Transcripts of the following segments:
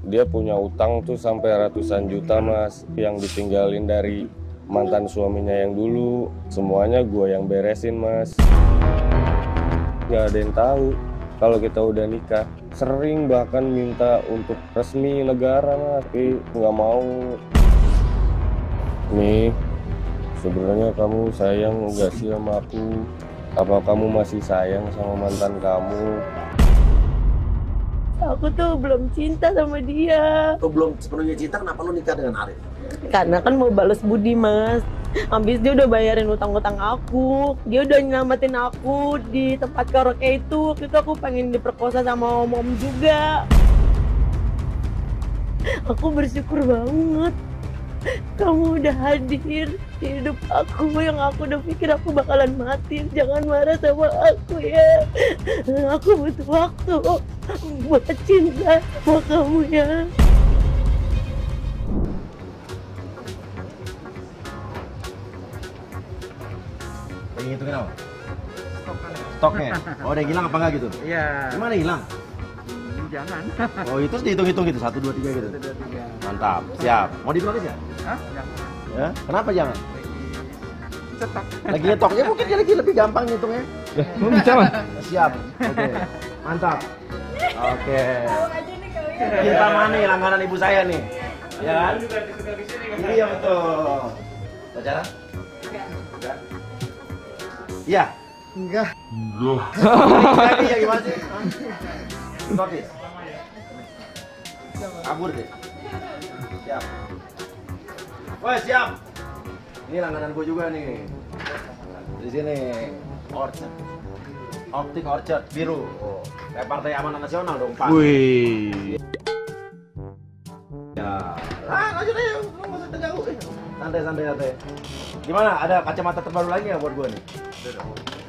Dia punya utang tuh sampai ratusan juta mas, yang ditinggalin dari mantan suaminya yang dulu. Semuanya gue yang beresin mas. Gak ada yang tahu kalau kita udah nikah. Sering bahkan minta untuk resmi negara mas, tapi nggak mau. Nih, sebenarnya kamu sayang nggak sih sama aku? Apa kamu masih sayang sama mantan kamu? Aku tuh belum cinta sama dia. Kau belum sepenuhnya cinta, kenapa lu nikah dengan Arif? Karena kan mau balas budi mas. Habis dia udah bayarin utang-utang aku. Dia udah nyelamatin aku di tempat karaoke itu. Waktu itu aku pengen diperkosa sama om juga. Aku bersyukur banget kamu udah hadir di hidup aku, yang aku udah pikir aku bakalan mati. Jangan marah sama aku ya. Aku butuh waktu buat cinta sama kamu ya. Yang itu kenapa? Stoknya? Oh udah hilang apa enggak gitu? Iya. Gimana hilang? Jangan. Oh itu dihitung-hitung gitu, 1, 2, 3 gitu? 1, 2, 3. Mantap, siap. Mau ditulis ya? Hah? Jangan. Ya? Kenapa jangan? Cetak. Lagi nyetok, ya mungkin dia lagi lebih gampang ngitungnya. Mau bicara? Siap, oke. Mantap. Oke. Tahu aja nih kalian. Kita mana nih langganan ibu saya nih? Ya kan? Iya betul. Pacaran? Enggak. Iya? Enggak. Lagi ya gimana sih? Notis. Kabur deh. Siap. Wah siap. Ini langganan gue juga nih. Di sini Orchard. Optik Orchard biru. Oh, kayak Partai Amanat Nasional dong Pak. Wih. Ya. Lanjut aja. Nggak usah terganggu. Santai. Gimana? Ada kacamata terbaru lagi nggak buat gue nih?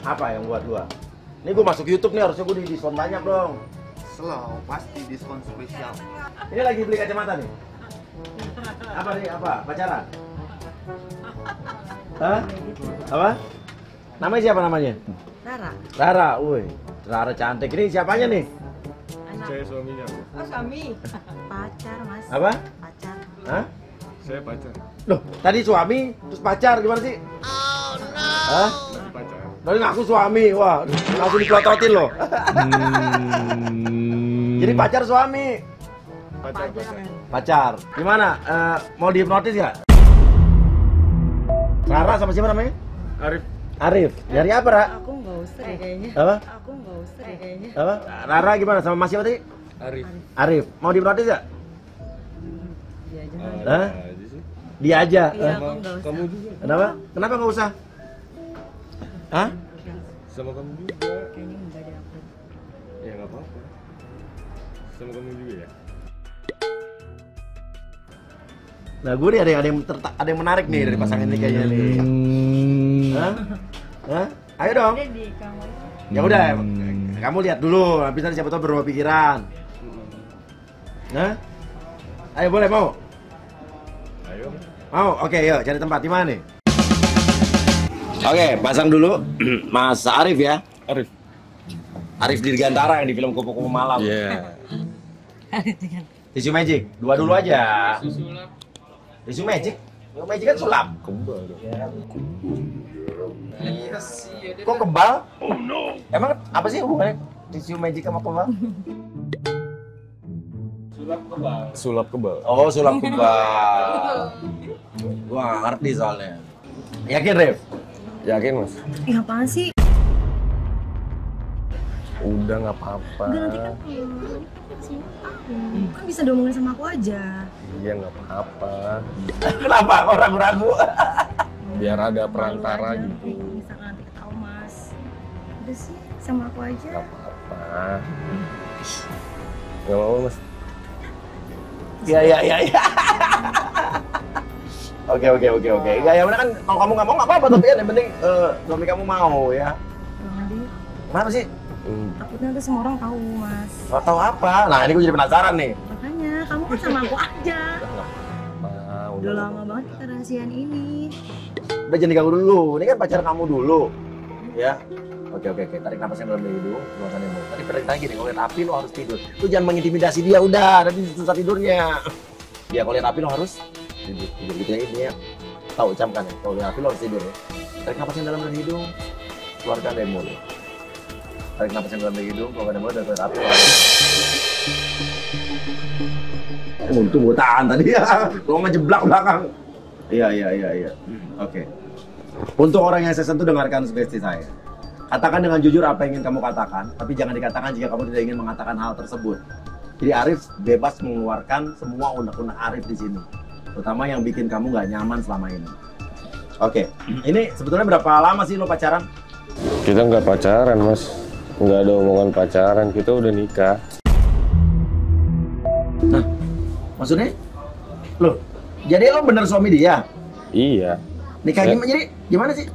Apa yang buat gua? Ini gua masuk YouTube nih, harusnya gua di diskon banyak dong. Slow, pasti diskon spesial. Ini lagi beli kacamata nih. Apa nih? Apa? Pacaran? Hah? Apa? Namanya siapa namanya? Rara. Rara, woi. Rara cantik. Ini siapanya nih? Saya suaminya. Oh suami. Pacar mas. Apa? Pacar. Hah? Saya pacar. Loh, tadi suami, terus pacar gimana sih? Oh no. Hah? Pacar. Tadi ngaku suami, wah, langsung dipelototin loh. Jadi pacar suami. Pacar. Gimana? Mau dihipnotis nggak? Rara sama siapa namanya? Arif. Arif. Dari apa, Ra? Aku nggak usah deh kayaknya. Apa? Aku nggak usah deh kayaknya. Apa? Rara gimana sama Mas siapa tadi? Arif. Arif. Mau dihipnotis nggak? Dia aja. Hah? Dia aja. Iya, Hah? aku nggak usah. Kamu juga. Kenapa? Kenapa nggak usah? Hah? Sama kamu juga. Kayaknya enggak deh aku. Ya nggak apa-apa. Sama kamu juga ya. Nah, gue nih ada yang menarik nih dari pasangan ini kayaknya nih. Hah? Hah? Ayo dong. Ada di kamu. Ya udah, kamu lihat dulu, habis nanti siapa tahu berubah pikiran. Hah? Ayo boleh mau? Ayo. Mau? Oke, yuk cari tempat di mana nih? Oke, pasang dulu Mas Arif ya. Arif. Arif Dirgantara yang di film Kupu-Kupu Malam. Iya. Tisu magic, dua dulu aja. Tisu magic? Tisu magic kan sulap. Kebal dong. Kok kebal? Oh no. Emang apa sih hubungannya tisu magic sama kebal? Sulap kebal. Oh, sulap kebal. Gua nggak ngerti soalnya. Yakin, Rif? Yakin mas? Ih apaan sih? Udah nggak apa-apa. Enggak nanti kan kan bisa diomongin sama aku aja. Iya nggak apa-apa. Kenapa kok ragu-ragu? Biar ada perantara Malu aja, gitu. misalkan nanti ketahuan mas. Udah sih sama aku aja. Nggak apa-apa. Nggak apa-apa mas. Iya. Oke. Enggak ya bener kan kalau kamu nggak mau nggak apa-apa tapi kan yang penting suami kamu mau ya. Jangan deh. Kenapa sih? Takutnya nanti semua orang tahu mas. Nggak tahu apa? Nah ini gue jadi penasaran nih. Makanya kamu kan sama aku aja. Udah Udah lama banget kita rahasiaan ini. Udah jangan diganggu dulu. Ini kan pacar kamu dulu. Ya. Oke. Tarik napasnya dalam dari hidung, keluarkan dari mulut. Tadi perintah gini, kalau lihat api lo harus tidur. Lu jangan mengintimidasi dia, udah, nanti susah tidurnya. Ya kalau lihat api lo harus tidur gitu ya, ini ya. Tahu ucapkan ya, kalau lihat api lo harus tidur ya. Tarik napasnya dalam dari hidung, keluarkan dari mulut. Tarik napasnya dalam dari hidung, keluarkan dari mulut, dan lihat api lo harus. Untung gue tahan tadi ya, lo ngejeblak belakang. Iya. Oke. Untuk orang yang saya sentuh, dengarkan sugesti saya. Katakan dengan jujur apa yang ingin kamu katakan, tapi jangan dikatakan jika kamu tidak ingin mengatakan hal tersebut. Jadi Arif bebas mengeluarkan semua unek-unek Arif di sini, terutama yang bikin kamu nggak nyaman selama ini. Oke, ini sebetulnya berapa lama sih lo pacaran? Kita nggak pacaran mas, nggak ada omongan pacaran, kita udah nikah. Nah, maksudnya? Loh, jadi lo bener suami dia? Iya. Nikah jadi gimana sih?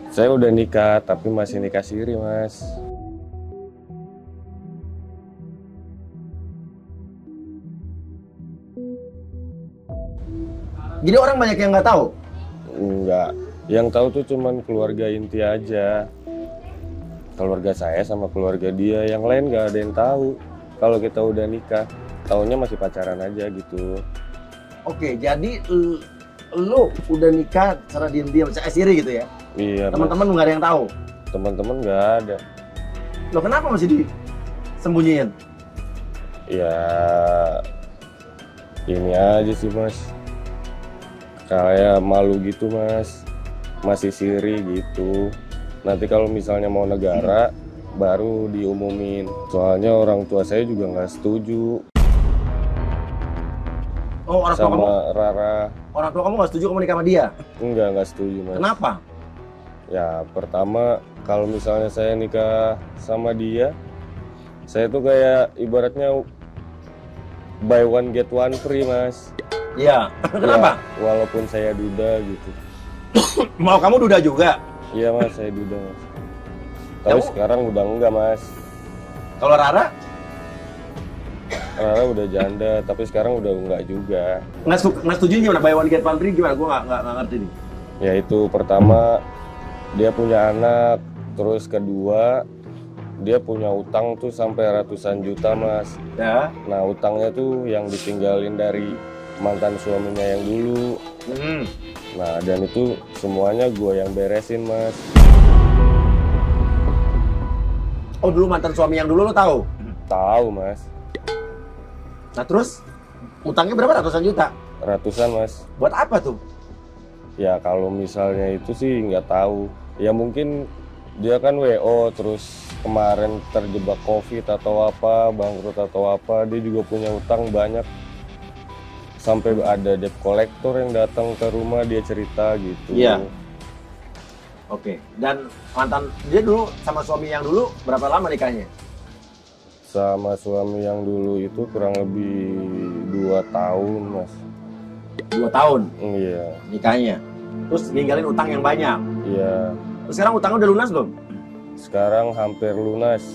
Saya udah nikah, tapi masih nikah siri mas. Jadi orang banyak yang nggak tahu? Enggak, yang tahu tuh cuman keluarga inti aja. Keluarga saya sama keluarga dia, yang lain nggak ada yang tahu. Kalau kita udah nikah, taunya masih pacaran aja gitu. Oke, jadi lu udah nikah secara diam-diam, saya siri gitu ya? Iya. Teman-teman nggak ada yang tahu? Teman-teman nggak ada. Lo kenapa masih disembunyiin? Ya, ini aja sih mas. Kayak malu gitu mas, masih siri gitu. Nanti kalau misalnya mau negara, baru diumumin. Soalnya orang tua saya juga nggak setuju. Oh, orang tua sama kamu? Rara. Orang tua kamu nggak setuju kamu nikah sama dia? Nggak setuju mas. Kenapa? Ya pertama, kalau misalnya saya nikah sama dia, saya tuh kayak ibaratnya buy one get one free mas. Iya. Kenapa? Ya, walaupun saya duda gitu. Mau kamu duda juga? Iya mas, saya duda mas. Tapi sekarang udah enggak mas. Kalau Rara? Rara udah janda, tapi sekarang udah enggak juga. Nggak setuju gimana? Buy one get one free gimana? Gue nggak ngerti nih. Ya itu pertama, dia punya anak. Terus kedua, dia punya utang tuh sampai ratusan juta mas. Ya. Nah utangnya tuh yang ditinggalin dari mantan suaminya yang dulu. Nah dan itu semuanya gue yang beresin mas. Oh dulu mantan suami yang dulu lo tahu? Tahu mas. Nah terus utangnya berapa? Ratusan juta? Ratusan mas. Buat apa tuh? Ya kalau misalnya itu sih nggak tahu. Ya mungkin dia kan WO terus kemarin terjebak COVID atau apa, bangkrut atau apa, dia juga punya utang banyak. Sampai ada debt collector yang datang ke rumah, dia cerita gitu. Iya. Oke. Dan mantan dia dulu sama suami yang dulu berapa lama nikahnya? Sama suami yang dulu itu kurang lebih 2 tahun mas. 2 tahun? Iya. Nikahnya. Terus ninggalin utang yang banyak? Iya. Terus sekarang utangnya udah lunas belum? Sekarang hampir lunas.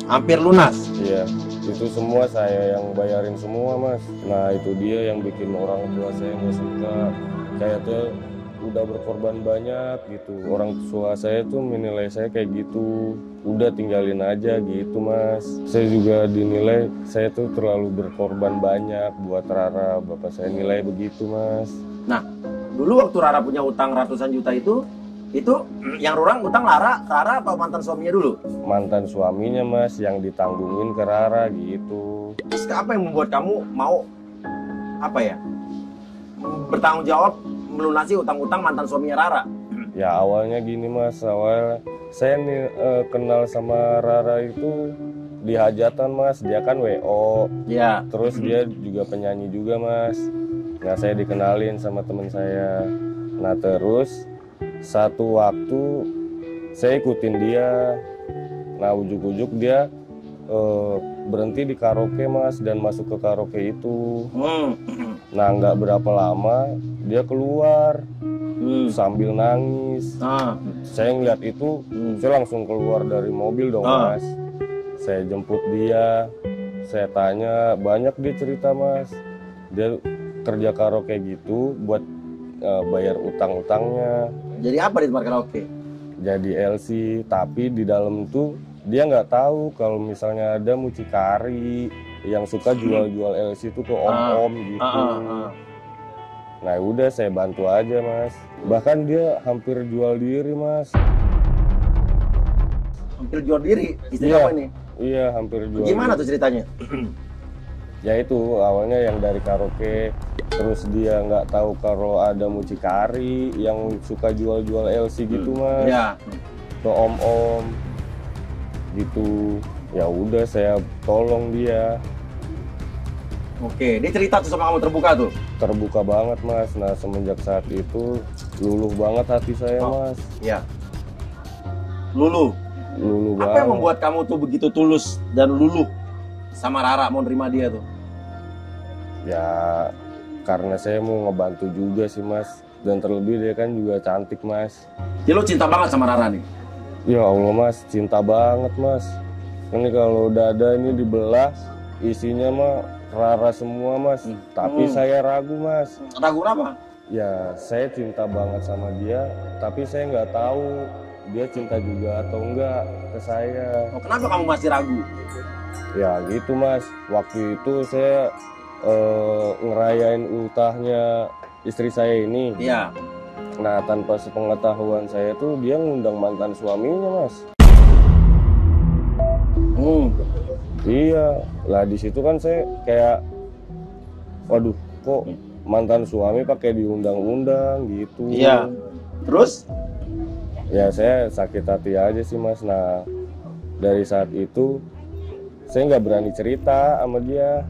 Hampir lunas? Iya. Itu semua saya yang bayarin semua mas. Nah itu dia yang bikin orang tua saya nggak suka. Kayak tuh udah berkorban banyak gitu. Orang tua saya tuh menilai saya kayak gitu. Udah tinggalin aja gitu mas. Saya juga dinilai saya tuh terlalu berkorban banyak buat Rara. Bapak saya nilai begitu mas. Nah dulu waktu Rara punya utang ratusan juta itu yang Rara utang Rara atau mantan suaminya dulu? Mantan suaminya mas, yang ditanggungin ke Rara gitu. Terus apa yang membuat kamu mau bertanggung jawab melunasi utang-utang mantan suaminya Rara? Ya awalnya gini mas, awal saya kenal sama Rara itu di hajatan mas, dia kan WO. Ya. Terus dia juga penyanyi juga mas. Nah saya dikenalin sama temen saya. Nah terus satu waktu saya ikutin dia. Nah ujuk-ujuk dia berhenti di karaoke mas dan masuk ke karaoke itu. Nah nggak berapa lama dia keluar sambil nangis. Saya ngeliat itu, saya langsung keluar dari mobil dong mas. Saya jemput dia, saya tanya, banyak dia cerita mas. Dia kerja karaoke gitu buat bayar utang-utangnya. Jadi apa di tempat karaoke? jadi LC, tapi di dalam tuh dia nggak tahu kalau misalnya ada mucikari yang suka jual-jual LC tuh ke om-om gitu. Nah udah saya bantu aja mas. Bahkan dia hampir jual diri mas. Hampir jual diri? Istri Iya. kamu ini? Iya hampir jual. Gimana diri. tuh ceritanya? Ya itu awalnya yang dari karaoke, terus dia nggak tahu kalau ada mucikari yang suka jual-jual LC gitu mas. Iya. Ke om-om gitu. Ya udah saya tolong dia. Oke, dia cerita tuh sama kamu terbuka tuh? Terbuka banget mas. Nah semenjak saat itu luluh banget hati saya mas. Iya. Luluh. Luluh Apa banget. yang membuat kamu tuh begitu tulus dan luluh sama Rara mau nerima dia tuh? Ya karena saya mau ngebantu juga sih mas. Dan terlebih dia kan juga cantik mas. Jadi lo cinta banget sama Rara nih? Ya Allah mas, cinta banget mas. Ini kalau dada ini dibelah, isinya mah Rara semua mas. Tapi saya ragu mas. Ragu kenapa? Ya saya cinta banget sama dia, tapi saya nggak tahu dia cinta juga atau enggak ke saya. Oh, kenapa kamu masih ragu? Ya gitu mas, waktu itu saya ngerayain ultahnya istri saya ini. Iya. Nah tanpa sepengetahuan saya tuh dia ngundang mantan suaminya mas. Iya, lah di situ kan saya kayak, waduh, kok mantan suami pakai diundang-undang gitu. Iya. Terus? Ya saya sakit hati aja sih mas. Nah dari saat itu saya nggak berani cerita sama dia.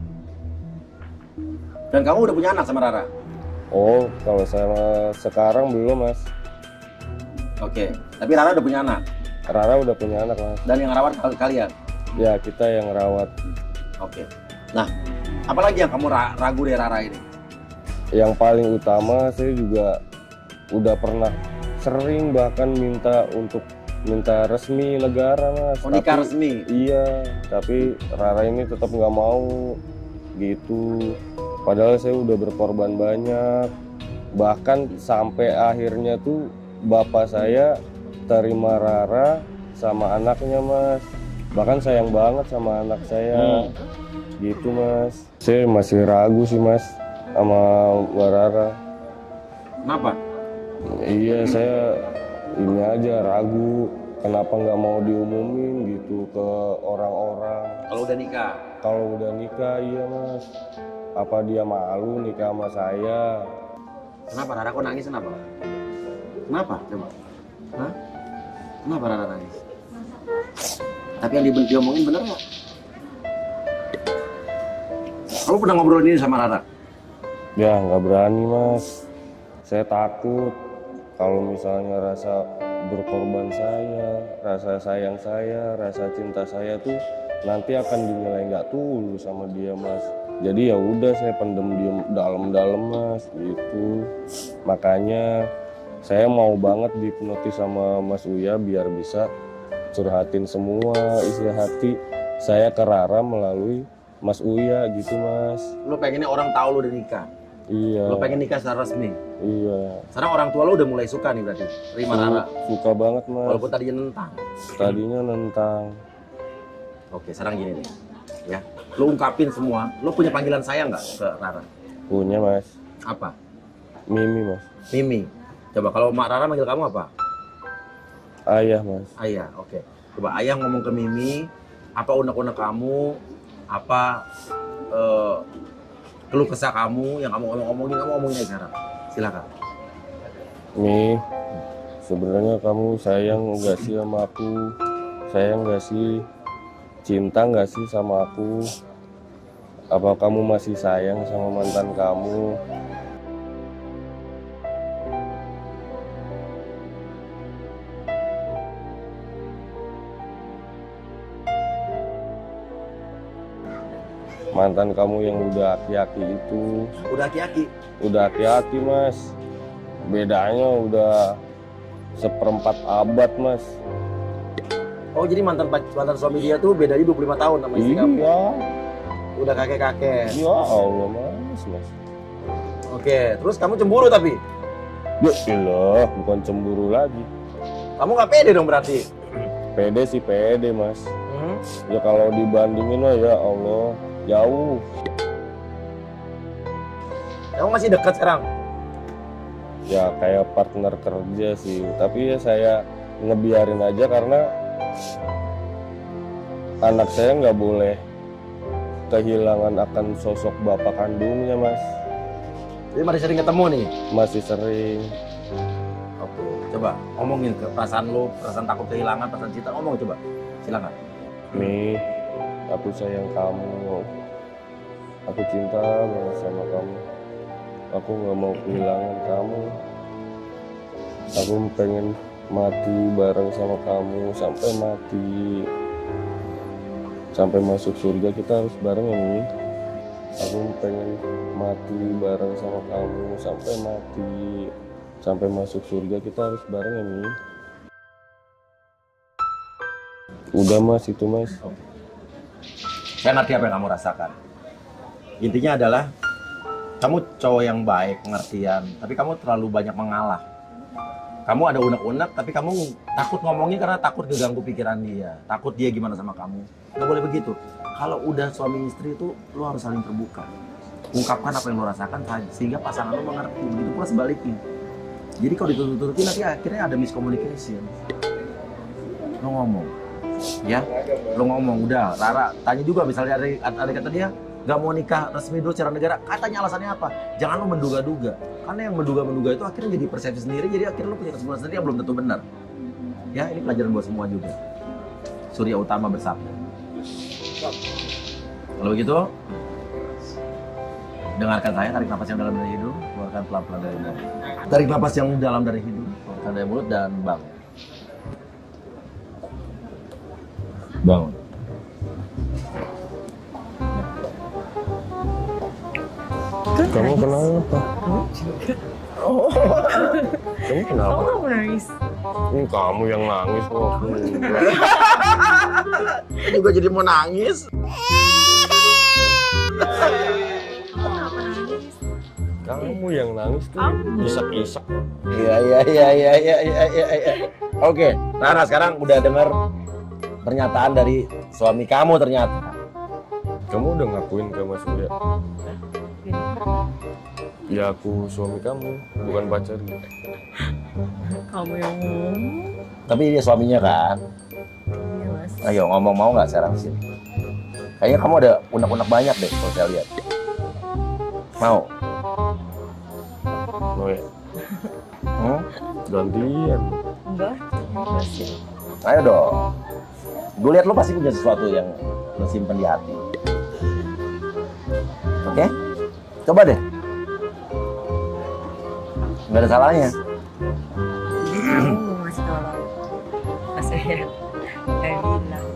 Dan kamu udah punya anak sama Rara? Oh, kalau sama sekarang belum mas. Oke. Tapi Rara udah punya anak? Rara udah punya anak mas. Dan yang rawat kalian? Ya kita yang rawat. Oke. Nah, apalagi yang kamu ragu dari Rara ini? Yang paling utama saya juga udah pernah sering bahkan minta resmi negara mas. Oh, nikah resmi? Iya, tapi Rara ini tetap nggak mau gitu. Padahal saya udah berkorban banyak. Bahkan sampai akhirnya tuh bapak saya terima Rara sama anaknya mas. Bahkan sayang banget sama anak saya. Gitu mas. Saya masih ragu sih mas sama Mbak Rara. Kenapa? Iya saya ini aja ragu. Kenapa nggak mau diumumin gitu ke orang-orang. Kalau udah nikah? Kalau udah nikah iya mas. Apa dia malu nikah sama saya? Kenapa Rara kok nangis kenapa? Kenapa? Coba. Hah? Kenapa Rara nangis? Tapi yang diomongin bener nggak? Kamu pernah ngobrol ini sama Rara? Ya nggak berani mas. Saya takut kalau misalnya rasa berkorban saya, rasa sayang saya, rasa cinta saya tuh nanti akan dinilai nggak tulus sama dia mas. Jadi ya udah saya pendem diem dalam-dalam mas gitu. Makanya saya mau banget dihipnotis sama Mas Uya biar bisa curhatin semua isi hati saya ke Rara melalui Mas Uya gitu mas. Lo pengennya orang tahu lo udah nikah? Iya. Lo pengen nikah secara resmi? Iya. Sekarang orang tua lo udah mulai suka nih berarti? Terima Rara? Suka banget mas. Walaupun tadinya nentang? Tadinya nentang. Oke, sekarang gini nih ya. Lo ungkapin semua, lo punya panggilan sayang nggak ke Rara? Punya mas. Apa? Mimi mas. Mimi. Coba kalau Mak Rara manggil kamu apa? Ayah mas. Ayah, oke. Coba ayah ngomong ke Mimi, apa unek-unek kamu, apa keluh kesah kamu yang kamu ngomongin aja sekarang. Silakan. Mi, sebenarnya kamu sayang nggak sih sama aku? Sayang nggak sih? Cinta nggak sih sama aku? Apa kamu masih sayang sama mantan kamu? Mantan kamu yang udah aki-aki itu. Udah aki-aki? Udah aki-aki mas. Bedanya udah seperempat abad mas. Oh jadi mantan suami dia tuh bedanya 25 tahun sama istri kamu? Iya. Udah kakek-kakek? Ya Allah mas. Oke, terus kamu cemburu tapi? Ya ilah, bukan cemburu lagi. Kamu nggak pede dong berarti? Pede sih pede mas. Ya kalau dibandingin mah ya Allah jauh. Kamu masih dekat sekarang? Ya kayak partner kerja sih. Tapi ya saya ngebiarin aja karena anak saya nggak boleh kehilangan akan sosok bapak kandungnya mas. Jadi masih sering ketemu nih? Masih sering. Oke, coba ngomongin ke perasaan lu, perasaan takut kehilangan, perasaan cinta, ngomong coba. Silakan. Mi, aku sayang kamu. Aku cinta banget sama kamu. Aku nggak mau kehilangan kamu. Aku pengen mati bareng sama kamu sampai mati. Sampai masuk surga kita harus bareng ya Mi. Aku pengen mati bareng sama kamu sampai mati. Sampai masuk surga kita harus bareng ya Mi. Udah mas itu mas. Saya ngerti apa yang kamu rasakan. Intinya adalah kamu cowok yang baik, pengertian, tapi kamu terlalu banyak mengalah. Kamu ada unek-unek, tapi kamu takut ngomongnya karena takut ngeganggu pikiran dia. Takut dia gimana sama kamu. Nggak boleh begitu. Kalau udah suami istri itu, lu harus saling terbuka. Ungkapkan apa yang lu rasakan sehingga pasangan lu mengerti. Begitu pula sebaliknya. Jadi kalau ditutup-tututin nanti akhirnya ada miscommunication. Lu ngomong. Ya, lu ngomong. Udah, Rara, tanya juga misalnya ada kata dia, nggak mau nikah resmi dulu secara negara, katanya alasannya apa? Jangan lu menduga-duga, karena yang menduga-duga itu akhirnya jadi persepsi sendiri, jadi akhirnya lu punya kesimpulan sendiri yang belum tentu benar. Ya, ini pelajaran buat semua juga. Surya Utama bersabda. Kalau begitu, dengarkan saya, tarik napas yang dalam dari hidung, keluarkan pelan-pelan dari mulut. Tarik napas yang dalam dari hidung, keluarkan dari mulut dan bangun. Bangun. Kamu kenapa? Oh, Kamu kenapa? kamu nangis. Kamu yang nangis kok. Juga jadi mau nangis. Kamu yang nangis tuh isak-isak. Iya. Oke, Rara sekarang udah dengar pernyataan dari suami kamu ternyata. Kamu udah ngakuin ke Mas Surya? Ya aku suami kamu, bukan pacar. Kamu yang ngomong. Tapi dia suaminya kan. Iya, Mas. Ayo ngomong, mau nggak sekarang sini? Kayaknya kamu ada unek-unek banyak deh kalau saya lihat. Mau? Mau ya? Gantian. Enggak sih. Ayo dong. Gue lihat lo pasti punya sesuatu yang lo simpen di hati. Oke? Coba deh. Nggak ada salahnya. Kamu mau ngasih tau Mas saya kayak bilang.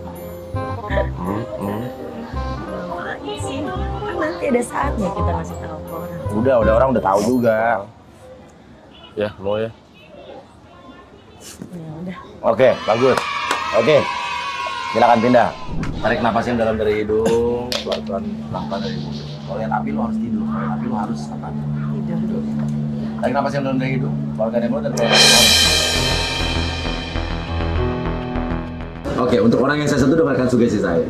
Lagi sih, kan nanti ada saatnya kita ngasih tahu ke orang. Udah orang udah tahu juga. Ya, mau ya? Ya udah. Oke, bagus. Oke. Silakan pindah. Tarik napas yang dalam dari hidung, pelan-pelan dari mulut. Kalau lihat api lo harus tidur. Kalau lihat api lo harus apa? Tidur dulu. Tarik napas yang dalam dari hidung, keluarkan dari mulut dan keluarkan dari mulut. Oke, untuk orang yang saya sentuh dengarkan sugesti saya.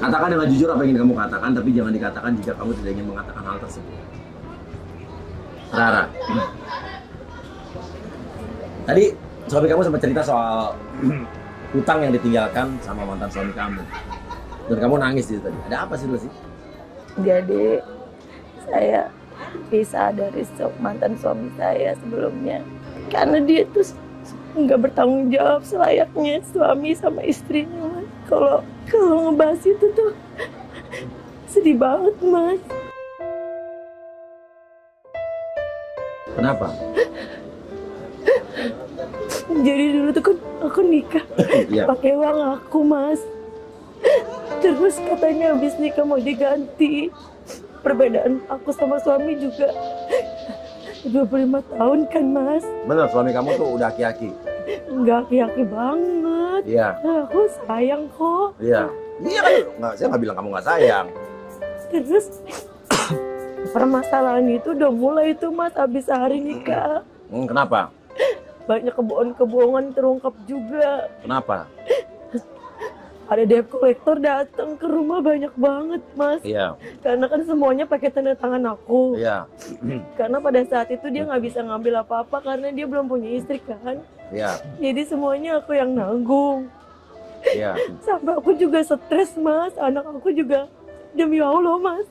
Katakan dengan jujur apa yang ingin kamu katakan, tapi jangan dikatakan jika kamu tidak ingin mengatakan hal tersebut. Rara. Tadi suami kamu sempat cerita soal hutang yang ditinggalkan sama mantan suami kamu. Dan kamu nangis di situ tadi. Ada apa sih dulu sih? Jadi saya pisah dari mantan suami saya sebelumnya karena dia tuh nggak bertanggung jawab selayaknya suami sama istrinya, Mas. Kalau ngebahas itu tuh sedih banget, Mas. Kenapa? Jadi dulu tuh kan aku nikah Iya. pakai uang aku, Mas. Terus katanya habis nikah mau diganti. Perbedaan aku sama suami juga 25 tahun kan, Mas. Bener, suami kamu tuh udah aki-aki. Nggak aki-aki banget. Iya. Aku sayang kok. Iya. Iya kan? Nggak, saya nggak bilang kamu nggak sayang. Terus permasalahan itu udah mulai tuh, Mas, habis sehari nikah. Kenapa? banyak kebohongan terungkap juga. Kenapa? Ada debt collector datang ke rumah banyak banget, Mas. Iya. Karena kan semuanya pakai tanda tangan aku. Iya. Karena pada saat itu dia nggak bisa ngambil apa-apa karena dia belum punya istri kan. Iya. Jadi semuanya aku yang nanggung. Iya. Sampai aku juga stres, Mas. Anak aku juga, demi Allah, Mas.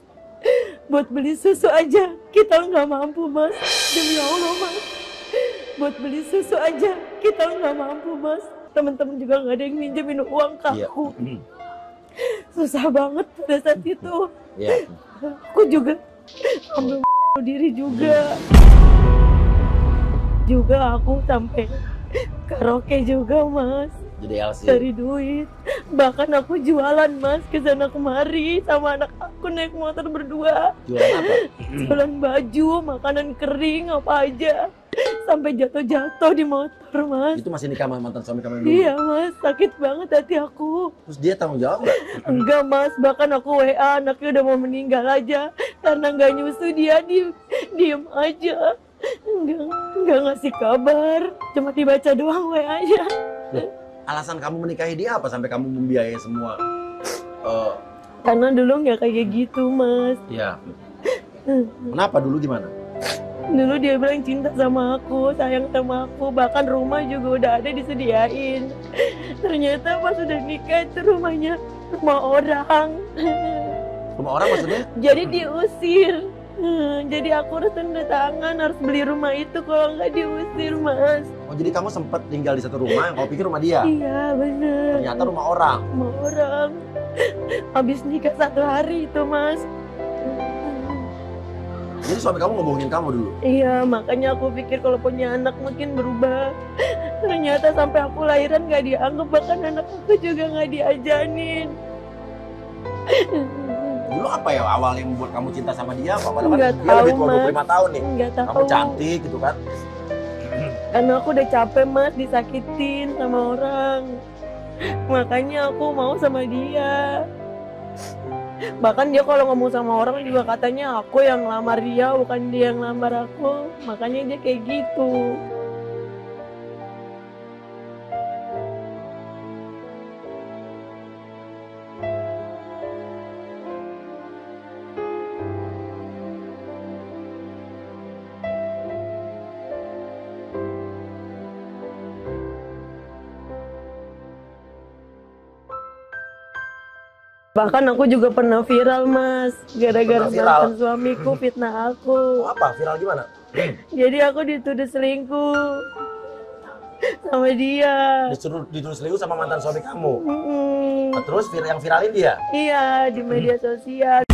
Buat beli susu aja kita nggak mampu, Mas. Demi Allah, Mas. Buat beli susu aja kita nggak mampu, Mas. Teman-teman juga nggak ada yang minjemin uang ke Iya. aku. Susah banget pada saat itu. Iya. Aku juga ambil diri juga. Juga aku sampai karaoke juga, Mas. Jadi LC. Cari duit. Bahkan aku jualan, Mas, ke sana kemari sama anak aku naik motor berdua. Jualan apa? Jualan baju, makanan kering, apa aja. Sampai jatuh-jatuh di motor, Mas. Itu masih nikah sama mantan suami kamu yang dulu? Iya, Mas, sakit banget hati aku. Terus dia tanggung jawab nggak? Enggak, Mas, bahkan aku WA anaknya udah mau meninggal aja. Karena nggak nyusu dia, diem aja. Enggak ngasih kabar. Cuma dibaca doang WA-nya. Alasan kamu menikahi dia apa sampai kamu membiayai semua? Karena dulu nggak kayak gitu, Mas. Iya. Kenapa dulu gimana? Dulu dia bilang cinta sama aku, sayang sama aku, bahkan rumah juga udah ada disediain. Ternyata pas udah nikah itu rumahnya rumah orang. Rumah orang maksudnya? Jadi diusir. Jadi aku harus tanda tangan, harus beli rumah itu kalau nggak diusir, Mas. Oh jadi kamu sempat tinggal di satu rumah yang kau pikir rumah dia? Iya, bener. Ternyata rumah orang. Rumah orang. Habis nikah 1 hari itu, Mas. Jadi suami kamu ngebohongin kamu dulu? Iya, makanya aku pikir kalau punya anak mungkin berubah. Ternyata sampai aku lahiran gak dianggap, bahkan anak aku juga gak diajanin. Dulu apa ya awal yang membuat kamu cinta sama dia? Padahal kan Nggak dia tahu, lebih tua Mas. 25 tahun nih. Nggak tahu. Kamu cantik gitu kan? Karena aku udah capek, Mas, disakitin sama orang. Makanya aku mau sama dia. Bahkan dia kalau ngomong sama orang juga katanya aku yang lamar dia, bukan dia yang lamar aku. Makanya dia kayak gitu. Bahkan aku juga pernah viral, Mas, gara-gara Pernah viral? mantan suamiku fitnah aku. Oh, apa? Viral gimana? Jadi aku dituduh selingkuh sama dia. Ditulis selingkuh sama mantan suami kamu. Mm-mm. Nah, terus yang viralin dia? Iya, di media sosial.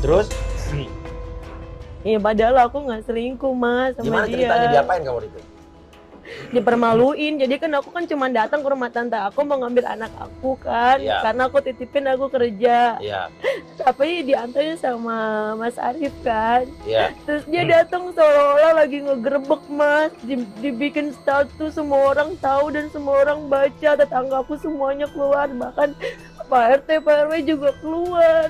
Terus? Iya, padahal aku nggak selingkuh, Mas, sama Gimana dia. ceritanya diapain kamu itu? Dipermaluin. Jadi kan aku kan cuma datang ke rumah tante aku mau ngambil anak aku kan. Iya. Karena aku titipin aku kerja. Iya, Tapi diantarin sama Mas Arif kan. iya. Terus dia datang seolah-olah lagi ngegerebek, Mas. Dibikin status, semua orang tahu dan semua orang baca. Tetangga aku semuanya keluar, bahkan Pak RT, Pak RW juga keluar.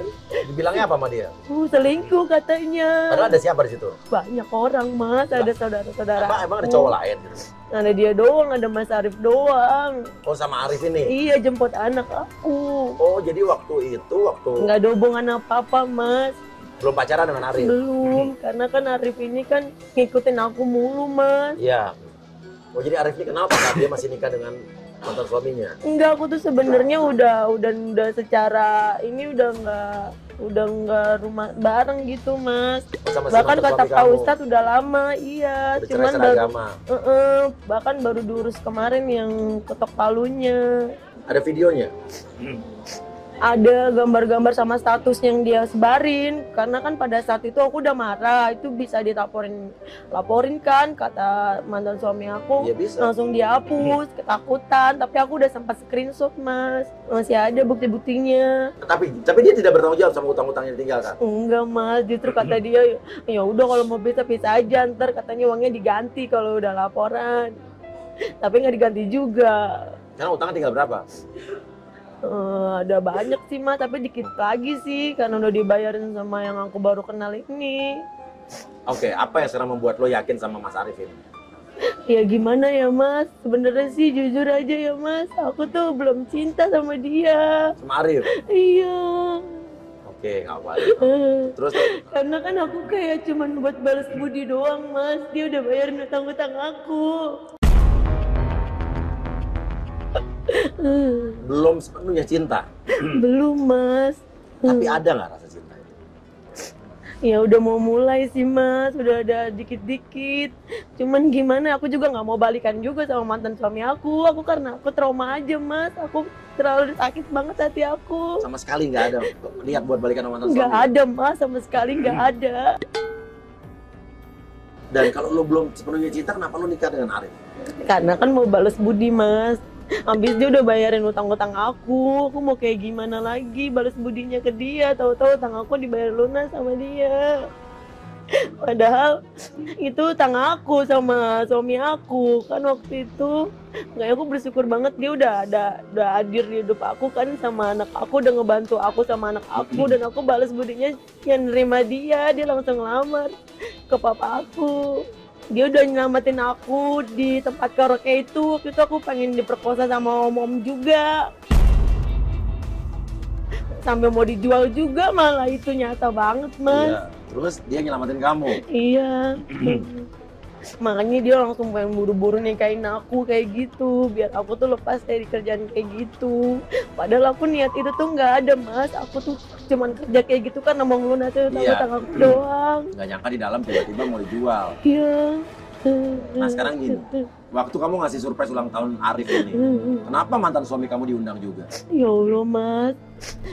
Dibilangnya apa sama dia? Selingkuh katanya. Padahal ada siapa di situ? Banyak orang, Mas. Ada saudara-saudara Emang ada aku. cowok lain gitu? Ada dia doang, ada Mas Arif doang. Oh sama Arif ini? Iya, jemput anak aku. Oh jadi waktu itu Nggak ada hubungan apa-apa, Mas. belum pacaran dengan Arif? Belum, karena kan Arif ini kan ngikutin aku mulu, Mas. Iya. Oh jadi Arif ini kenal pada dia masih nikah dengan mantan suaminya? Enggak, aku tuh sebenarnya udah secara ini udah nggak rumah bareng gitu, Mas. Sama si Bahkan mantan kata suami Pak kamu? Ustadz udah lama, iya. Udah Cuman cerai baru, agama? bahkan baru diurus kemarin yang ketok palunya. Ada videonya? Ada gambar-gambar sama status yang dia sebarin, karena kan pada saat itu aku udah marah, itu bisa laporin kan, kata mantan suami aku. Iya bisa. Langsung dihapus, ketakutan, tapi aku udah sempat screenshot, Mas. Masih ada bukti-buktinya. Tapi dia tidak bertanggung jawab sama utang-utang yang ditinggalkan? Enggak, Mas, justru kata dia, ya udah kalau mau bisa aja, ntar katanya uangnya diganti kalau udah laporan. Tapi nggak diganti juga. Sekarang utangnya tinggal berapa? Ada banyak sih, Mas, tapi dikit lagi sih karena udah dibayarin sama yang aku baru kenal ini. Oke, apa yang sekarang membuat lo yakin sama Mas Arif ini? Ya gimana ya Mas, sebenarnya sih jujur aja ya Mas, aku tuh belum cinta sama dia. Sama Arif? Iya. Oke, nggak apa-apa. Terus Karena kan aku kayak cuman buat balas budi doang Mas, dia udah bayarin utang-utang aku. belum sepenuhnya cinta, Belum Mas. tapi ada nggak rasa cinta itu? Ya udah mau mulai sih Mas, udah ada dikit-dikit. Cuman gimana, aku juga nggak mau balikan juga sama mantan suami aku. Aku karena aku trauma aja Mas, aku terlalu sakit banget hati aku. Sama sekali nggak ada niat buat balikan sama mantan Nggak suami? ada Mas, sama sekali nggak ada. Dan kalau lo belum sepenuhnya cinta, kenapa lo nikah dengan Arif? Karena kan mau balas budi Mas. Habis dia udah bayarin utang-utang aku mau kayak gimana lagi balas budinya ke dia? Tahu-tahu utang aku dibayar lunas sama dia. Padahal itu utang aku sama suami aku kan waktu itu. Kayak aku bersyukur banget dia udah hadir di hidup aku kan, sama anak aku, udah ngebantu aku sama anak aku, dan aku balas budinya yang nerima dia langsung ngelamar ke papa aku. Dia udah nyelamatin aku di tempat karaoke itu. Waktu itu aku pengen diperkosa sama om-om juga. Sampai mau dijual juga, malah itu nyata banget Mas. Iya. Terus dia nyelamatin kamu. Iya. Makanya dia langsung pengen buru-buru nikahin aku kayak gitu, biar aku tuh lepas dari kerjaan kayak gitu. Padahal aku niat itu tuh nggak ada Mas. Aku tuh cuman kerja kayak gitu kan mau ngelunasin utang-utang aku doang. Nggak nyangka di dalam tiba-tiba mau dijual. Iya. Nah sekarang gini, waktu kamu ngasih surprise ulang tahun Arif ini, kenapa mantan suami kamu diundang juga? Ya Allah Mas,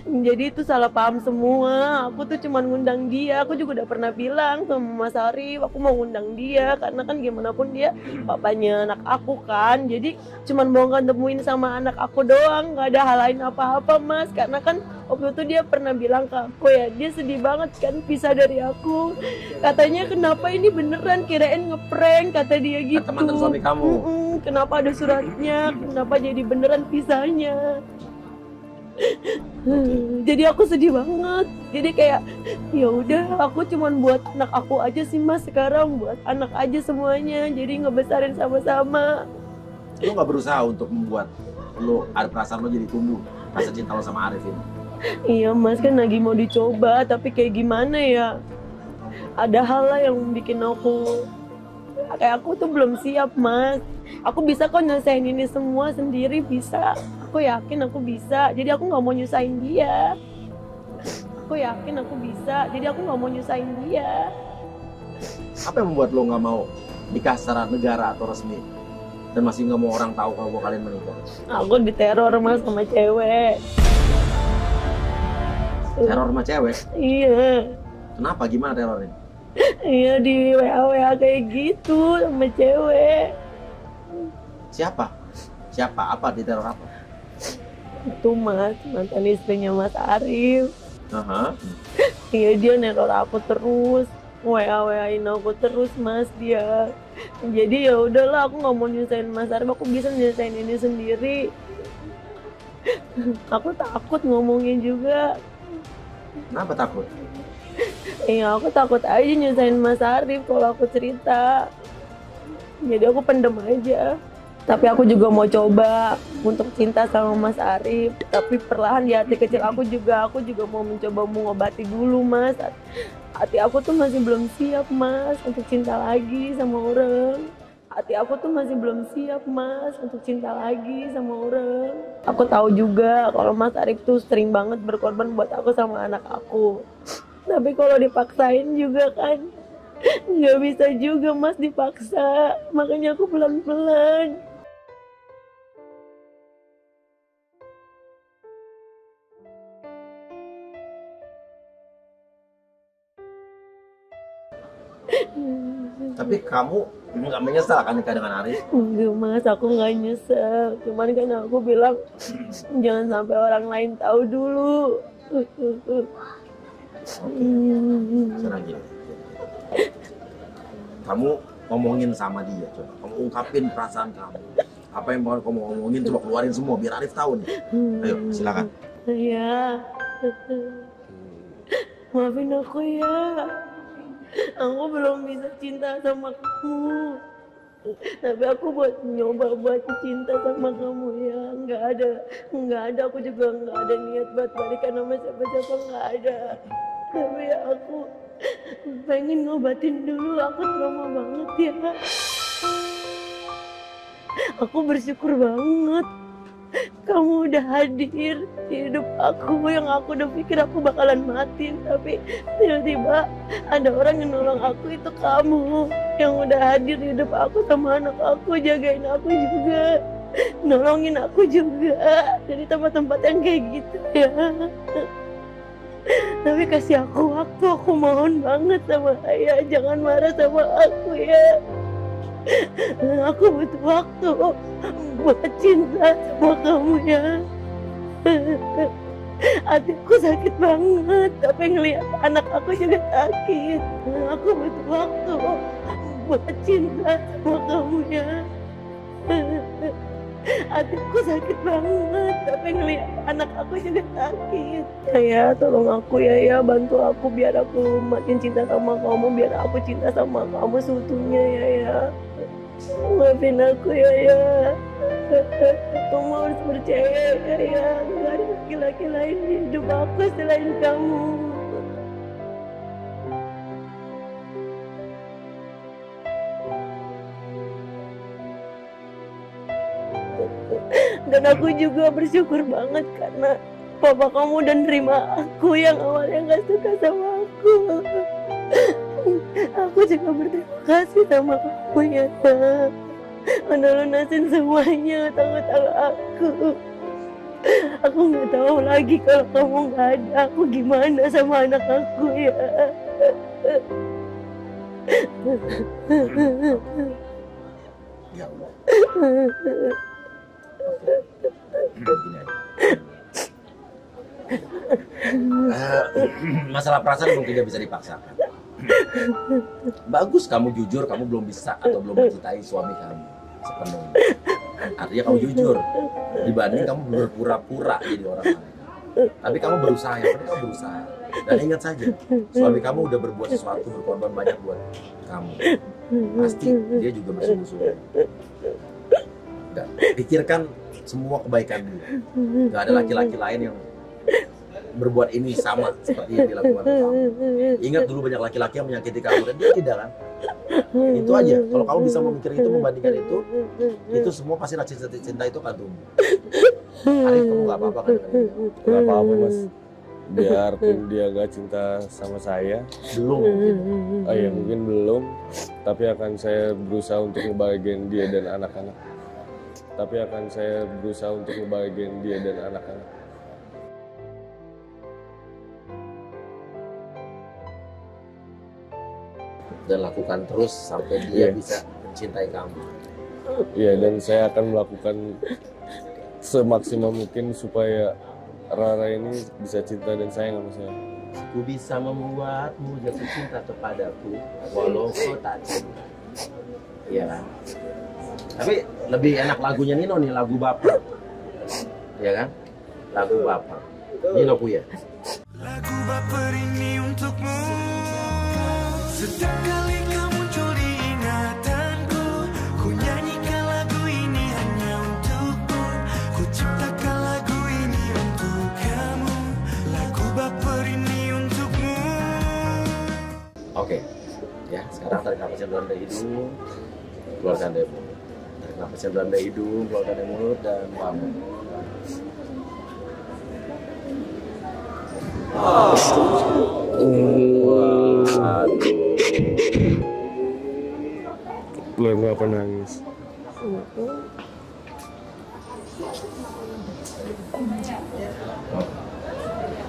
jadi itu salah paham semua. Aku tuh cuman ngundang dia. Aku juga udah pernah bilang sama Mas Arif, aku mau ngundang dia karena kan gimana pun dia papanya anak aku kan. Jadi cuman mau ketemuin sama anak aku doang, nggak ada hal lain apa-apa Mas. Karena kan waktu itu dia pernah bilang ke aku ya, dia sedih banget kan pisah dari aku. Katanya kenapa ini beneran, kirain ngeprank kata dia gitu. Kata mantan suami kamu. Kenapa ada suratnya, kenapa jadi beneran pisahnya. Jadi aku sedih banget. Jadi kayak ya udah, aku cuman buat anak aku aja sih Mas sekarang, buat anak aja semuanya. Jadi ngebesarin sama-sama. Lo nggak berusaha untuk membuat lo ada perasaan lo jadi tumbuh rasa cinta lo sama Arif ini? Iya Mas, kan lagi mau dicoba, tapi kayak gimana ya? Ada hal lah yang bikin aku kayak aku tuh belum siap Mas. Aku bisa kok nyelesain ini semua sendiri, bisa. Aku yakin aku bisa, jadi aku nggak mau nyusahin dia. Aku yakin aku bisa, jadi aku nggak mau nyusahin dia. Apa yang membuat lo nggak mau nikah secara negara atau resmi? Dan masih nggak mau orang tahu kalau kalian menikah? Aku diteror Mas sama cewek. Teror sama cewek? Iya. Kenapa? Gimana terornya? Iya, di WA kayak gitu sama cewek. Siapa? Siapa? Apa? Diteror apa? Itu Mas, mantan istrinya Mas Arif. Aha. Iya, dia neror aku terus, WA-WAin aku terus Mas dia. Jadi ya udahlah, aku nggak mau nyusahin Mas Arif, aku bisa nyusahin ini sendiri. Aku takut ngomongin juga. Kenapa takut? Iya, aku takut aja nyusahin Mas Arif kalau aku cerita. Jadi aku pendem aja. Tapi aku juga mau coba untuk cinta sama Mas Arif. Tapi perlahan di hati kecil aku juga mau mencoba mengobati dulu Mas. Hati aku tuh masih belum siap Mas untuk cinta lagi sama orang. Hati aku tuh masih belum siap Mas untuk cinta lagi sama orang. Aku tahu juga kalau Mas Arif tuh sering banget berkorban buat aku sama anak aku. Tapi kalau dipaksain juga kan nggak bisa juga Mas dipaksa. Makanya aku pelan-pelan. Tapi kamu nggak menyesal kan nikah dengan Arif? Enggak Mas, aku nggak nyesel. Cuman kan aku bilang jangan sampai orang lain tahu dulu. Sekarang gini. Kamu ngomongin sama dia, coba. Kamu ungkapin perasaan kamu. Apa yang mau kamu ngomongin, coba keluarin semua biar Arif tahu nih. Ayo, silakan. Ya, maafin aku ya. Aku belum bisa cinta sama kamu. Tapi aku buat cinta sama kamu ya. Nggak ada. Aku juga nggak ada niat buat balikan sama siapa-siapa, nggak ada. Tapi ya aku pengen ngobatin dulu. Aku trauma banget ya. Aku bersyukur banget kamu udah hadir di hidup aku yang aku udah pikir aku bakalan mati, tapi tiba-tiba ada orang yang nolong aku, itu kamu yang udah hadir di hidup aku sama anak aku, jagain aku juga, nolongin aku juga dari tempat-tempat yang kayak gitu ya. Tapi kasih aku waktu, aku mohon banget sama ayah, jangan marah sama aku ya. Aku butuh waktu buat cinta sama kamu ya. Hatiku sakit banget, tapi ngelihat anak aku juga sakit. Aku butuh waktu buat cinta sama kamu ya. Hatiku sakit banget, tapi ngelihat anak aku juga sakit. Ya, tolong aku ya, bantu aku biar aku makin cinta sama kamu, biar aku cinta sama kamu seutuhnya ya. Maafin aku ya. Kamu harus percaya ya, gak ada laki-laki lain di hidup aku selain kamu. Dan aku juga bersyukur banget karena papa kamu udah nerima aku yang awalnya gak suka sama aku. Aku juga berterima kasih sama kamu ya. Udah lunasin semuanya utang-utang aku. Aku nggak tahu lagi kalau kamu nggak ada, aku gimana sama anak aku ya. Ya Allah. Masalah perasaan memang tidak bisa dipaksakan. Bagus kamu jujur, kamu belum bisa atau belum mencintai suami kamu sepenuhnya. Artinya kamu jujur dibanding kamu berpura-pura jadi orang lain. Tapi kamu berusaha, yang penting kamu berusaha. Dan ingat saja, suami kamu udah berbuat sesuatu, berkorban banyak buat kamu. Pasti dia juga bersungguh-sungguh. Pikirkan semua kebaikan dia. Gak ada laki-laki lain yang berbuat ini sama seperti yang dilakukan kamu. Ingat dulu banyak laki-laki yang menyakiti kamu dan dia tidak kan? Itu aja. Kalau kamu bisa memikir itu, membandingkan itu semua pasti rasa cinta itu akan tumbuh. Arif, kamu gak apa-apa kan? Gak apa-apa mas. Biarpun dia gak cinta sama saya. Belum. Oh iya mungkin belum. Tapi akan saya berusaha untuk ngebahagiain dia dan anak-anak. Dan lakukan terus sampai dia bisa mencintai kamu. Iya, dan saya akan melakukan semaksimal mungkin supaya Rara ini bisa cinta dan sayang sama saya. Ku bisa membuatmu jatuh cinta kepadaku walau kau tak cinta. Iya kan? Tapi lebih enak lagunya Nino nih, lagu Baper. Iya kan? Lagu Baper. Nino punya. Lagu Baper ini untukmu. Setiap kali kau muncul di ingatanku, ku nyanyikan lagu ini hanya untukmu. Ku ciptakan lagu ini untuk kamu. Lagu Baper ini untukmu. Oke. Ya, sekarang tarik nafasnya dalam dari hidung, keluarkan dari mulut. Tarik nafasnya dalam dari hidung, keluarkan dari mulut dan bangun. Belum ngapa nangis.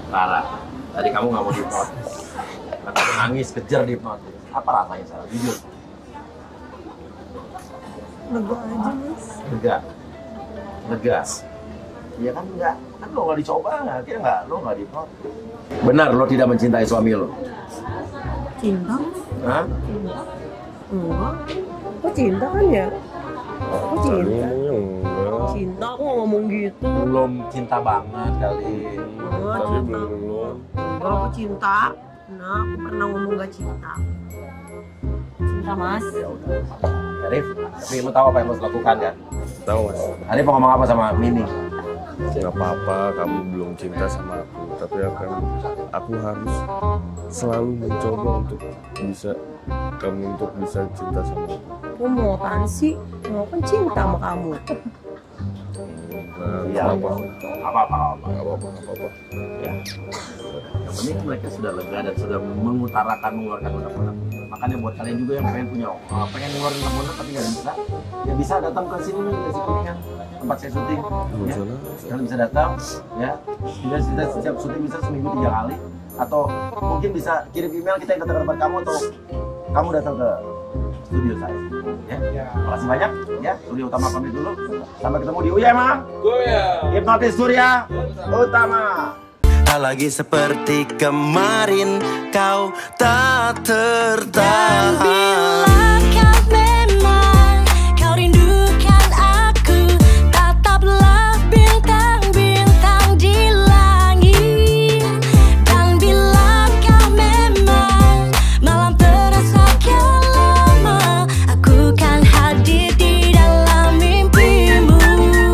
Rara, tadi kamu nggak mau dihipnotis. Kamu nangis, kejar dihipnotis. Apa rasanya salah? Jujur. Lega aja mas. Lega. Iya kan enggak? Kan lo nggak dicoba, akhirnya nggak, lo nggak dihipnotis. Benar, lo tidak mencintai suami lo. Cinta? Hah? Enggak. Kok cinta kan ya? Kok cinta? Enggak. Cinta, aku nggak ngomong gitu. Belum cinta banget kali. Enggak, Tapi cinta. belum. Enggak, aku cinta. Nah, aku pernah ngomong gak cinta. Cinta mas. Arif, tapi lu tahu apa yang harus lakukan kan? Tahu mas? Arif mau ngomong apa sama Mini? Nggak apa-apa, kamu belum cinta sama aku, tapi aku harus selalu mencoba untuk bisa cinta sama aku. Aku mau apaan sih? Mau kan cinta sama kamu. Nah, Iya. apa-apa. Ya. Yang penting mereka sudah lega dan sudah mengutarakan mengeluarkan unek-unek. Makanya buat kalian juga yang pengen ngeluarin unek-unek tapi nggak bisa, ya bisa datang ke sini nih ke Kuningan tempat saya syuting. Ya. Kalian bisa datang, ya. Kita setiap syuting bisa seminggu 3 kali, atau mungkin bisa kirim email kita yang datang ke tempat kamu atau kamu datang ke studio saya. Ya. Makasih banyak, ya. Studio Utama pamit dulu. Sampai ketemu di Uya, Mang. Hipnotis Surya Utama. Tak lagi seperti kemarin, kau tak tertahan.